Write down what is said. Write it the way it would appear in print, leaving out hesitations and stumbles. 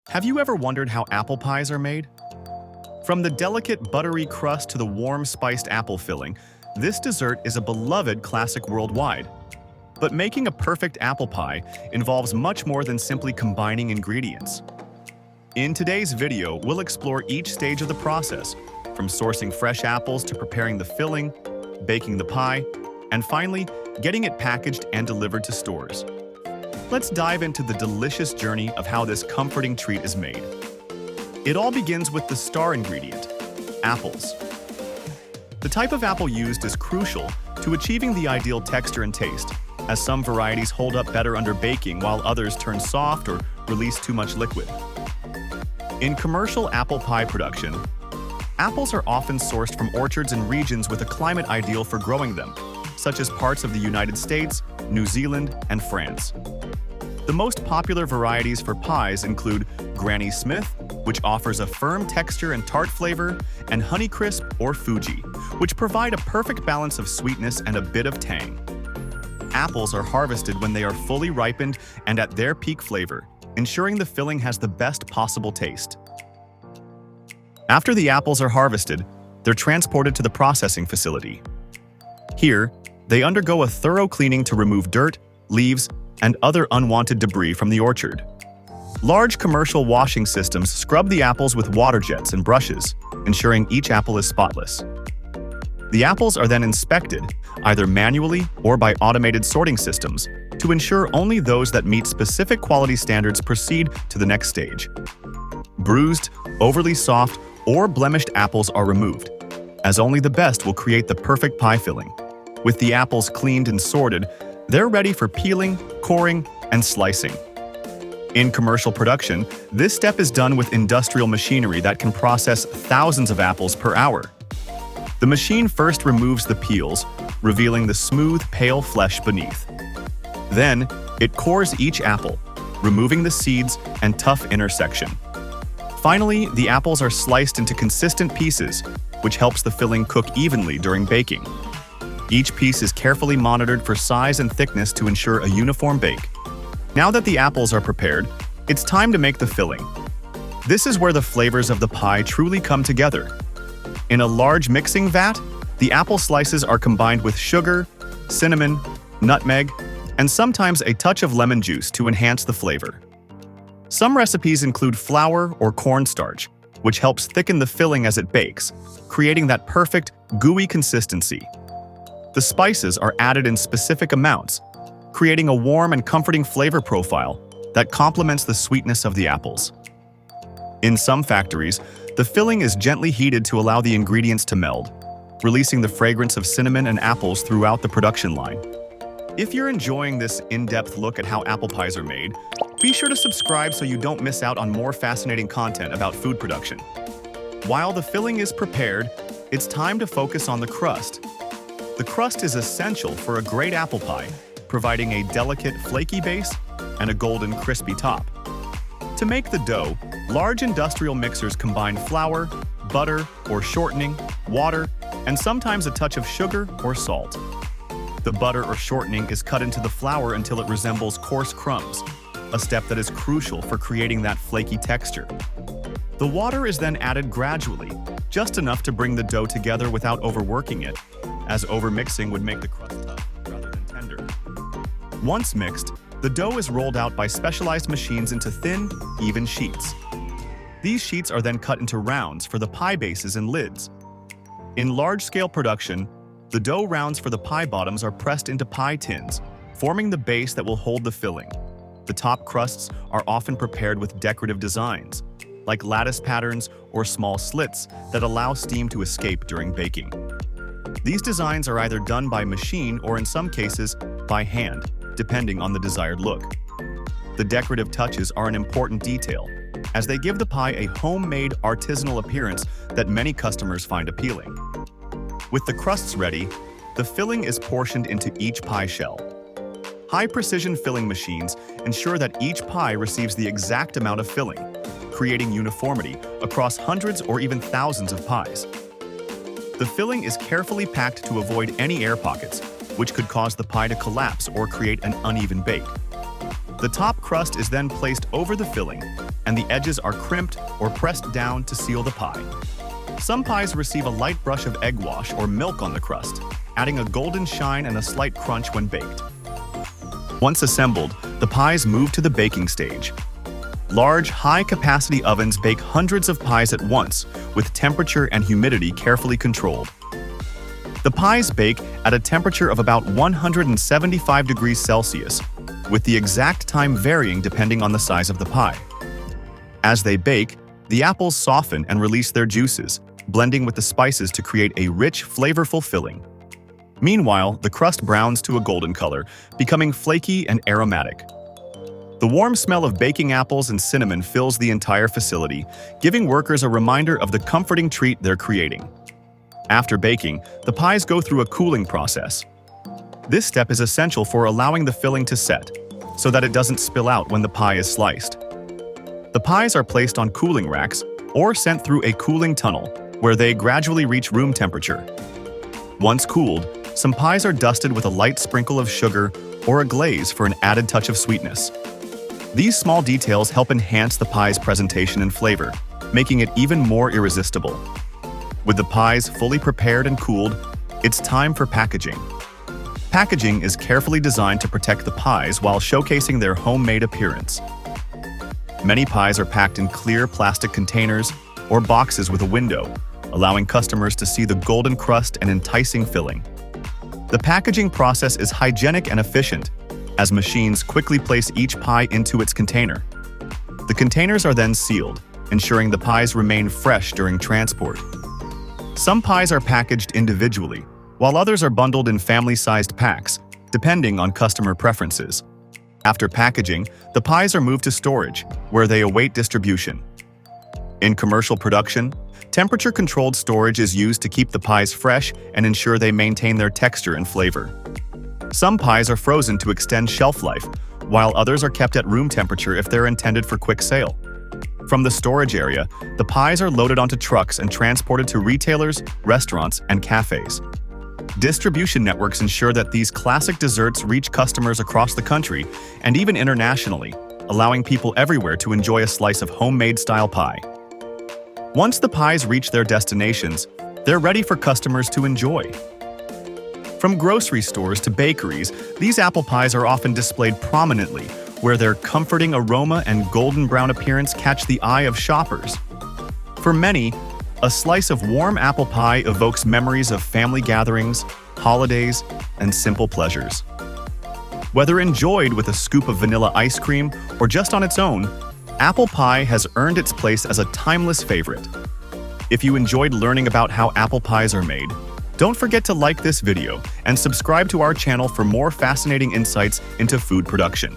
Have you ever wondered how apple pies are made? From the delicate buttery crust to the warm spiced apple filling, this dessert is a beloved classic worldwide. But making a perfect apple pie involves much more than simply combining ingredients. In today's video, we'll explore each stage of the process, from sourcing fresh apples to preparing the filling, baking the pie, and finally, getting it packaged and delivered to stores. Let's dive into the delicious journey of how this comforting treat is made. It all begins with the star ingredient, apples. The type of apple used is crucial to achieving the ideal texture and taste, as some varieties hold up better under baking while others turn soft or release too much liquid. In commercial apple pie production, apples are often sourced from orchards in regions with a climate ideal for growing them, such as parts of the United States, New Zealand, and France. The most popular varieties for pies include Granny Smith, which offers a firm texture and tart flavor, and Honeycrisp or Fuji, which provide a perfect balance of sweetness and a bit of tang. Apples are harvested when they are fully ripened and at their peak flavor, ensuring the filling has the best possible taste. After the apples are harvested, they're transported to the processing facility. Here, they undergo a thorough cleaning to remove dirt, leaves, and other unwanted debris from the orchard. Large commercial washing systems scrub the apples with water jets and brushes, ensuring each apple is spotless. The apples are then inspected, either manually or by automated sorting systems, to ensure only those that meet specific quality standards proceed to the next stage. Bruised, overly soft, or blemished apples are removed, as only the best will create the perfect pie filling. With the apples cleaned and sorted, they're ready for peeling, coring, and slicing. In commercial production, this step is done with industrial machinery that can process thousands of apples per hour. The machine first removes the peels, revealing the smooth, pale flesh beneath. Then, it cores each apple, removing the seeds and tough inner section. Finally, the apples are sliced into consistent pieces, which helps the filling cook evenly during baking. Each piece is carefully monitored for size and thickness to ensure a uniform bake. Now that the apples are prepared, it's time to make the filling. This is where the flavors of the pie truly come together. In a large mixing vat, the apple slices are combined with sugar, cinnamon, nutmeg, and sometimes a touch of lemon juice to enhance the flavor. Some recipes include flour or cornstarch, which helps thicken the filling as it bakes, creating that perfect, gooey consistency. The spices are added in specific amounts, creating a warm and comforting flavor profile that complements the sweetness of the apples. In some factories, the filling is gently heated to allow the ingredients to meld, releasing the fragrance of cinnamon and apples throughout the production line. If you're enjoying this in-depth look at how apple pies are made, be sure to subscribe so you don't miss out on more fascinating content about food production. While the filling is prepared, it's time to focus on the crust. The crust is essential for a great apple pie, providing a delicate, flaky base and a golden, crispy top. To make the dough, large industrial mixers combine flour, butter or shortening, water, and sometimes a touch of sugar or salt. The butter or shortening is cut into the flour until it resembles coarse crumbs, a step that is crucial for creating that flaky texture. The water is then added gradually, just enough to bring the dough together without overworking it, as overmixing would make the crust tough rather than tender. Once mixed, the dough is rolled out by specialized machines into thin, even sheets. These sheets are then cut into rounds for the pie bases and lids. In large-scale production, the dough rounds for the pie bottoms are pressed into pie tins, forming the base that will hold the filling. The top crusts are often prepared with decorative designs, like lattice patterns or small slits that allow steam to escape during baking. These designs are either done by machine or in some cases, by hand, depending on the desired look. The decorative touches are an important detail, as they give the pie a homemade artisanal appearance that many customers find appealing. With the crusts ready, the filling is portioned into each pie shell. High-precision filling machines ensure that each pie receives the exact amount of filling, creating uniformity across hundreds or even thousands of pies. The filling is carefully packed to avoid any air pockets, which could cause the pie to collapse or create an uneven bake. The top crust is then placed over the filling, and the edges are crimped or pressed down to seal the pie. Some pies receive a light brush of egg wash or milk on the crust, adding a golden shine and a slight crunch when baked. Once assembled, the pies move to the baking stage. Large, high-capacity ovens bake hundreds of pies at once, with temperature and humidity carefully controlled. The pies bake at a temperature of about 175 degrees Celsius, with the exact time varying depending on the size of the pie. As they bake, the apples soften and release their juices, blending with the spices to create a rich, flavorful filling. Meanwhile, the crust browns to a golden color, becoming flaky and aromatic. The warm smell of baking apples and cinnamon fills the entire facility, giving workers a reminder of the comforting treat they're creating. After baking, the pies go through a cooling process. This step is essential for allowing the filling to set, so that it doesn't spill out when the pie is sliced. The pies are placed on cooling racks or sent through a cooling tunnel, where they gradually reach room temperature. Once cooled, some pies are dusted with a light sprinkle of sugar or a glaze for an added touch of sweetness. These small details help enhance the pie's presentation and flavor, making it even more irresistible. With the pies fully prepared and cooled, it's time for packaging. Packaging is carefully designed to protect the pies while showcasing their homemade appearance. Many pies are packed in clear plastic containers or boxes with a window, allowing customers to see the golden crust and enticing filling. The packaging process is hygienic and efficient, as machines quickly place each pie into its container. The containers are then sealed, ensuring the pies remain fresh during transport. Some pies are packaged individually, while others are bundled in family-sized packs, depending on customer preferences. After packaging, the pies are moved to storage, where they await distribution. In commercial production, temperature-controlled storage is used to keep the pies fresh and ensure they maintain their texture and flavor. Some pies are frozen to extend shelf life, while others are kept at room temperature if they're intended for quick sale. From the storage area, the pies are loaded onto trucks and transported to retailers, restaurants, and cafes. Distribution networks ensure that these classic desserts reach customers across the country and even internationally, allowing people everywhere to enjoy a slice of homemade-style pie. Once the pies reach their destinations, they're ready for customers to enjoy. From grocery stores to bakeries, these apple pies are often displayed prominently, where their comforting aroma and golden brown appearance catch the eye of shoppers. For many, a slice of warm apple pie evokes memories of family gatherings, holidays, and simple pleasures. Whether enjoyed with a scoop of vanilla ice cream or just on its own, apple pie has earned its place as a timeless favorite. If you enjoyed learning about how apple pies are made, don't forget to like this video and subscribe to our channel for more fascinating insights into food production.